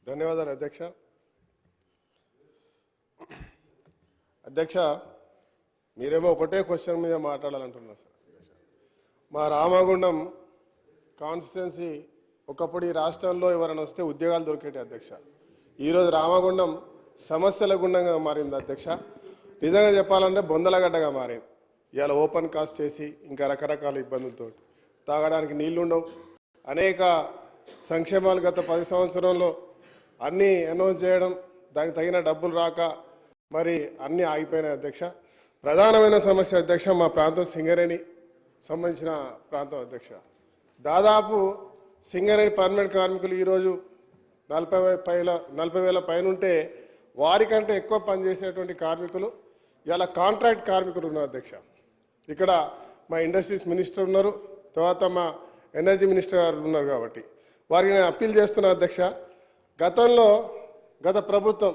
ధన్యవాదాలు అధ్యక్ష. అధ్యక్ష, మీరేమో ఒకటే క్వశ్చన్ మీద మాట్లాడాలంటున్నారు సార్. మా రామగుండం కాన్స్టిట్యున్సీ ఒకప్పుడు ఈ రాష్ట్రంలో ఎవరైనా వస్తే ఉద్యోగాలు దొరికేటి అధ్యక్ష. ఈరోజు రామగుండం సమస్యల గుండంగా మారింది అధ్యక్ష. నిజంగా చెప్పాలంటే బొందలగడ్డగా మారింది. ఇవాళ ఓపెన్ కాస్ట్ చేసి ఇంకా రకరకాల ఇబ్బందులతో తాగడానికి నీళ్లు ఉండవు. అనేక సంక్షేమాలు గత 10 సంవత్సరంలో అన్నీ అనౌన్స్ చేయడం, దానికి తగిన డబ్బులు రాక మరి అన్నీ ఆగిపోయినాయి అధ్యక్ష. ప్రధానమైన సమస్య అధ్యక్ష, మా ప్రాంతం సింగరేణి సంబంధించిన ప్రాంతం అధ్యక్ష. దాదాపు సింగరేణి పర్మనెంట్ కార్మికులు ఈరోజు 40,000 పైన ఉంటే వారికంటే ఎక్కువ పనిచేసేటువంటి కార్మికులు ఇలా కాంట్రాక్ట్ కార్మికులు ఉన్నారు అధ్యక్ష. ఇక్కడ మా ఇండస్ట్రీస్ మినిస్టర్ ఉన్నారు, తర్వాత మా ఎనర్జీ మినిస్టర్ గారు ఉన్నారు. కాబట్టి వారికి నేను అప్పీల్ చేస్తున్నా అధ్యక్ష. గత ప్రభుత్వం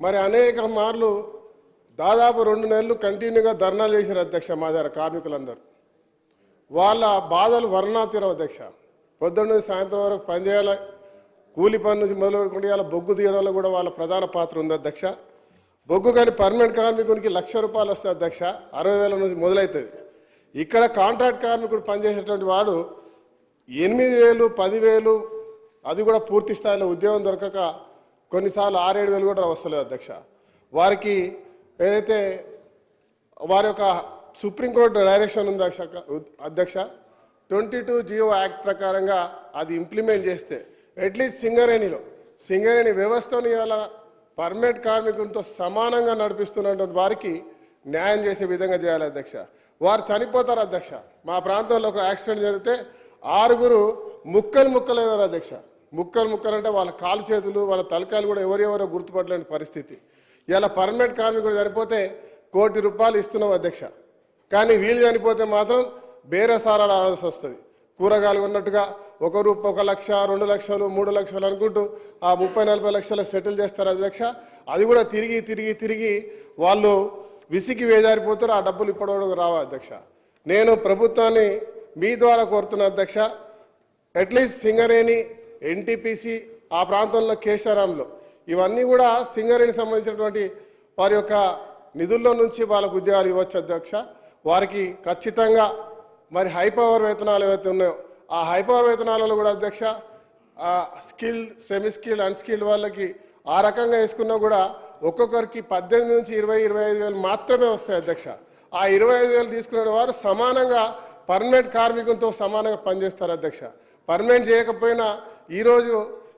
మరి అనేక మార్లు దాదాపు 2 నెలలు కంటిన్యూగా ధర్నాలు చేశారు అధ్యక్ష. మా దగ్గర కార్మికులందరూ వాళ్ళ బాధలు వర్ణాతీరం అధ్యక్ష. పొద్దున్న నుంచి సాయంత్రం వరకు పనిచేయాలి, కూలి పని నుంచి మొదలుపెట్టుకుంటే ఇలా బొగ్గు తీయడంలో కూడా వాళ్ళ ప్రధాన పాత్ర ఉంది అధ్యక్ష. బొగ్గు కానీ పర్మనెంట్ కార్మికునికి ₹1,00,000 వస్తుంది అధ్యక్ష. 60,000 నుంచి మొదలవుతుంది. ఇక్కడ కాంట్రాక్ట్ కార్మికుడు పనిచేసేటువంటి వాడు 8,000, 10,000, అది కూడా పూర్తి స్థాయిలో ఉద్యోగం దొరకక కొన్నిసార్లు 6-7 కూడా వస్తలేదు అధ్యక్ష. వారికి ఏదైతే వారి యొక్క సుప్రీంకోర్టు డైరెక్షన్ ఉంది అధ్యక్ష, 22 జియో యాక్ట్ ప్రకారంగా అది ఇంప్లిమెంట్ చేస్తే అట్లీస్ట్ సింగరేణి వ్యవస్థను ఇలా పర్మనెంట్ కార్మికులతో సమానంగా నడిపిస్తున్నటువంటి వారికి న్యాయం చేసే విధంగా చేయాలి అధ్యక్ష. వారు చనిపోతారు అధ్యక్ష. మా ప్రాంతంలో ఒక యాక్సిడెంట్ జరిగితే 6 ముక్కలైనారు అధ్యక్ష. ముక్కలంటే వాళ్ళ కాలు చేతులు, వాళ్ళ తలకాయలు కూడా ఎవరెవరో గుర్తుపట్టలేని పరిస్థితి. ఇలా పర్మనెంట్ కార్మికుడు చనిపోతే ₹1 కోటి ఇస్తున్నాం అధ్యక్ష. కానీ వీళ్ళు చనిపోతే మాత్రం బేరసారాలు ఆడాల్సి వస్తుంది. కూరగాయలు ఉన్నట్టుగా ₹1 లక్ష, 2 లక్షలు, 3 లక్షలు అనుకుంటూ ఆ 30-40 లక్షలకు సెటిల్ చేస్తారు అధ్యక్ష. అది కూడా తిరిగి వాళ్ళు విసికి వేజారిపోతారు. ఆ డబ్బులు ఇప్పటివరకు రావా అధ్యక్ష. నేను ప్రభుత్వాన్ని మీ ద్వారా కోరుతున్నా అధ్యక్ష, అట్లీస్ట్ సింగరేణి, ఎన్టీపీసీ, ఆ ప్రాంతంలో కేశారాంలో ఇవన్నీ కూడా సింగరేణి సంబంధించినటువంటి వారి యొక్క నిధుల్లో నుంచి వాళ్ళకు ఉద్యోగాలు ఇవ్వచ్చు అధ్యక్ష. వారికి ఖచ్చితంగా మరి హై పవర్ వేతనాలు ఏవైతే ఉన్నాయో ఆ హై పవర్ వేతనాలలో కూడా అధ్యక్ష స్కిల్డ్, సెమీ స్కిల్డ్, అన్స్కిల్డ్ వాళ్ళకి ఆ రకంగా వేసుకున్నా కూడా ఒక్కొక్కరికి 18 నుంచి 20-25 వేలు మాత్రమే వస్తాయి అధ్యక్ష. ఆ 25 వేలు తీసుకునే వారు సమానంగా పర్మనెంట్ కార్మికులతో సమానంగా పనిచేస్తారు అధ్యక్ష. పర్మనెంట్ చేయకపోయినా ఈరోజు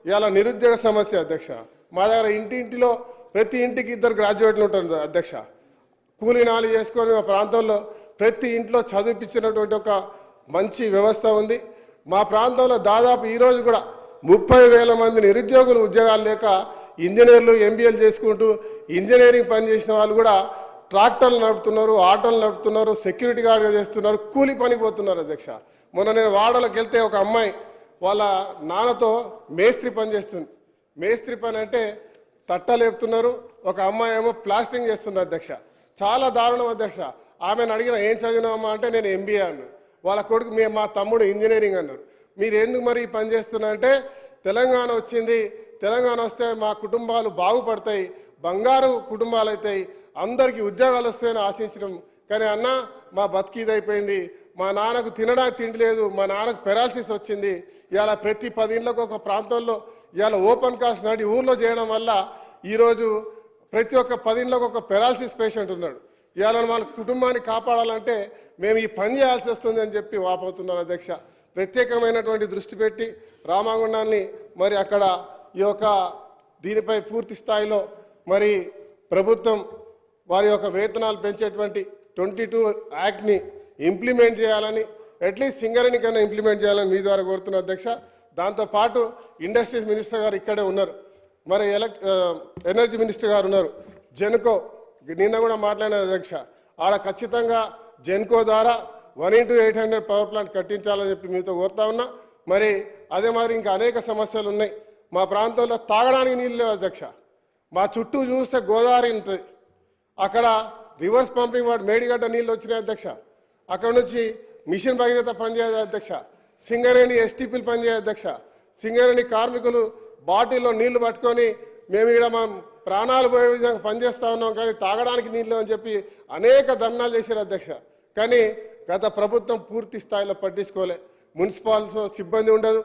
ఇలా నిరుద్యోగ సమస్య అధ్యక్ష. మా దగ్గర ఇంటింటిలో ప్రతి ఇంటికి 2 గ్రాడ్యుయేట్లు ఉంటారు అధ్యక్ష. కూలీ నాలి చేసుకొని మా ప్రాంతంలో ప్రతి ఇంట్లో చదివిపించినటువంటి ఒక మంచి వ్యవస్థ ఉంది. మా ప్రాంతంలో దాదాపు ఈరోజు కూడా 30,000 మంది నిరుద్యోగులు ఉద్యోగాలు లేక ఇంజనీర్లు, ఎంబీఏలు చేసుకుంటూ ఇంజనీరింగ్ పనిచేసిన వాళ్ళు కూడా ట్రాక్టర్లు నడుపుతున్నారు, ఆటోలు నడుపుతున్నారు, సెక్యూరిటీ గార్డ్గా చేస్తున్నారు, కూలి పనికి పోతున్నారు అధ్యక్ష. మొన్న నేను వాడలోకి వెళ్తే ఒక అమ్మాయి వాళ్ళ నాన్నతో మేస్త్రి పని చేస్తుంది. మేస్త్రి పని అంటే తట్టలేపుతున్నారు. ఒక అమ్మాయి ఏమో ప్లాస్టింగ్ చేస్తుంది అధ్యక్ష. చాలా దారుణం అధ్యక్ష. ఆమెను అడిగిన ఏం చదివినామా అంటే నేను ఎంబీఏ అన్నాడు. వాళ్ళ కొడుకు మా తమ్ముడు ఇంజనీరింగ్ అన్నారు. మీరు ఎందుకు మరి ఈ పని చేస్తున్నా అంటే తెలంగాణ వచ్చింది, తెలంగాణ వస్తే మా కుటుంబాలు బాగుపడతాయి, బంగారు కుటుంబాలు అవుతాయి, అందరికీ ఉద్యోగాలు వస్తాయని ఆశించడం. కానీ అన్న మా బతికిదైపోయింది, మా నాన్నకు తినడానికి తిండి లేదు, మా నాన్నకు పెరాలసిస్ వచ్చింది. ఇవాళ ప్రతి 10 ఇండ్లకు ఒక ప్రాంతంలో ఇవాళ ఓపెన్ కాస్ట్ నడి ఊర్లో చేయడం వల్ల ఈరోజు ప్రతి ఒక్క 10 ఇండ్లకు ఒక పెరాలసిస్ పేషెంట్ ఉన్నాడు. ఇవాళ వాళ్ళ కుటుంబాన్ని కాపాడాలంటే మేము ఈ పని చేయాల్సి వస్తుంది అని చెప్పి వాపోతున్నారు అధ్యక్ష. ప్రత్యేకమైనటువంటి దృష్టి పెట్టి రామగుండాన్ని మరి అక్కడ ఈ యొక్క దీనిపై పూర్తి స్థాయిలో మరి ప్రభుత్వం వారి యొక్క వేతనాలు పెంచేటువంటి 22 యాక్ట్ని ఇంప్లిమెంట్ చేయాలని, అట్లీస్ట్ సింగరేణి కన్నా ఇంప్లిమెంట్ చేయాలని మీ ద్వారా కోరుతున్న అధ్యక్ష. దాంతోపాటు ఇండస్ట్రీస్ మినిస్టర్ గారు ఇక్కడే ఉన్నారు, మరి ఎనర్జీ మినిస్టర్ గారు ఉన్నారు. జెన్కో నిన్న కూడా మాట్లాడిన అధ్యక్ష, ఆడ ఖచ్చితంగా జెన్కో ద్వారా 1x800 పవర్ ప్లాంట్ కట్టించాలని చెప్పి మీతో కోరుతా ఉన్నా. మరి అదే మరి ఇంకా అనేక సమస్యలు ఉన్నాయి. మా ప్రాంతంలో తాగడానికి నీళ్ళు లేవు అధ్యక్ష. మా చుట్టూ చూస్తే గోదావరి ఉంటుంది, అక్కడ రివర్స్ పంపింగ్ వాడు మేడిగడ్డ నీళ్ళు వచ్చినాయి అధ్యక్ష. అక్కడ నుంచి మిషన్ భగీరథ పనిచేయదు అధ్యక్ష. సింగరేణి ఎస్టీపీలు పనిచేయదు అధ్యక్ష. సింగరేణి కార్మికులు బాటిల్లో నీళ్లు పట్టుకొని మేము ఇక్కడ మా ప్రాణాలు పోయే విధంగా పనిచేస్తూ ఉన్నాం, కానీ తాగడానికి నీళ్ళు అని చెప్పి అనేక ధర్నాలు చేశారు అధ్యక్ష. కానీ గత ప్రభుత్వం పూర్తి స్థాయిలో పట్టించుకోలే. మున్సిపాలిటీ సిబ్బంది ఉండదు,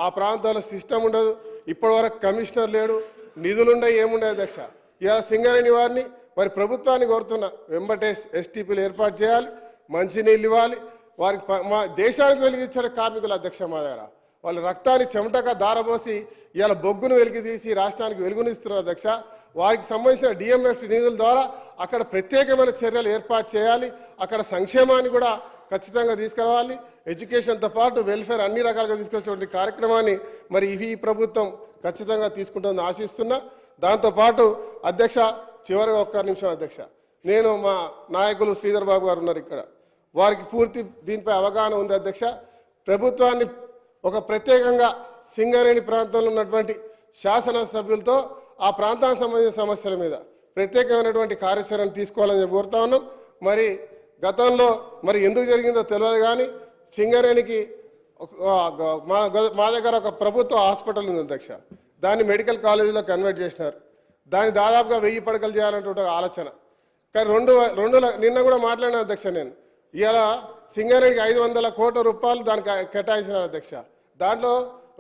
ఆ ప్రాంతాల్లో సిస్టమ్ ఉండదు, ఇప్పటివరకు కమిషనర్ లేడు, నిధులుండవు, ఏముండవు అధ్యక్ష. ఇలా సింగరేణి వారిని మరి ప్రభుత్వాన్ని కోరుతున్నా, వెంబటే ఎస్టీపీలు ఏర్పాటు చేయాలి, మంచినీళ్ళు ఇవ్వాలి. వారికి మా దేశానికి వెలిగించాడు కార్మికులు అధ్యక్ష. మా దగ్గర వాళ్ళ రక్తాన్ని చెమటగా దారబోసి ఇవాళ బొగ్గును వెలికి తీసి రాష్ట్రానికి వెలుగునిస్తున్నారు అధ్యక్ష. వారికి సంబంధించిన డిఎంఎఫ్ నిధుల ద్వారా అక్కడ ప్రత్యేకమైన చర్యలు ఏర్పాటు చేయాలి. అక్కడ సంక్షేమాన్ని కూడా ఖచ్చితంగా తీసుకురావాలి. ఎడ్యుకేషన్తో పాటు వెల్ఫేర్ అన్ని రకాలుగా తీసుకొచ్చేటువంటి కార్యక్రమాన్ని మరి ఈ ప్రభుత్వం ఖచ్చితంగా తీసుకుంటుందని ఆశిస్తున్నా. దాంతోపాటు అధ్యక్ష, చివరిగా ఒక్క నిమిషం అధ్యక్ష, నేను మా నాయకులు శ్రీధర్ బాబు గారు ఉన్నారు ఇక్కడ, వారికి పూర్తి దీనిపై అవగాహన ఉంది అధ్యక్ష. ప్రభుత్వాన్ని ఒక ప్రత్యేకంగా సింగరేణి ప్రాంతంలో ఉన్నటువంటి శాసనసభ్యులతో ఆ ప్రాంతానికి సంబంధించిన సమస్యల మీద ప్రత్యేకమైనటువంటి కార్యాచరణ తీసుకోవాలని కోరుతా ఉన్నాం. మరి గతంలో మరి ఎందుకు జరిగిందో తెలియదు, కానీ సింగరేణికి మా దగ్గర ఒక ప్రభుత్వ హాస్పిటల్ ఉంది అధ్యక్ష. దాన్ని మెడికల్ కాలేజీలో కన్వర్ట్ చేసినారు. దాన్ని దాదాపుగా 1000 పడకలు చేయాలంటే ఆలోచన. కానీ నిన్న కూడా మాట్లాడిన అధ్యక్ష, నేను ఇవాళ సింగరేణికి 500 కోట్ల రూపాయలు దానికి కేటాయించినారు అధ్యక్ష. దాంట్లో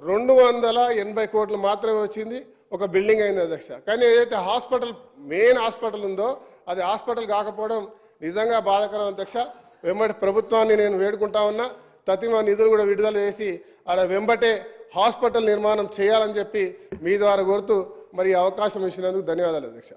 280 కోట్లు మాత్రమే వచ్చింది, ఒక బిల్డింగ్ అయింది అధ్యక్ష. కానీ ఏదైతే హాస్పిటల్ మెయిన్ హాస్పిటల్ ఉందో అది హాస్పిటల్ కాకపోవడం నిజంగా బాధాకరం అధ్యక్ష. వెంబటి ప్రభుత్వాన్ని నేను వేడుకుంటా ఉన్నా, తతిమ నిధులు కూడా విడుదల చేసి ఆడ వెంబటే హాస్పిటల్ నిర్మాణం చేయాలని చెప్పి మీ ద్వారా కోరుతూ మరి అవకాశం ఇచ్చినందుకు ధన్యవాదాలు అధ్యక్ష.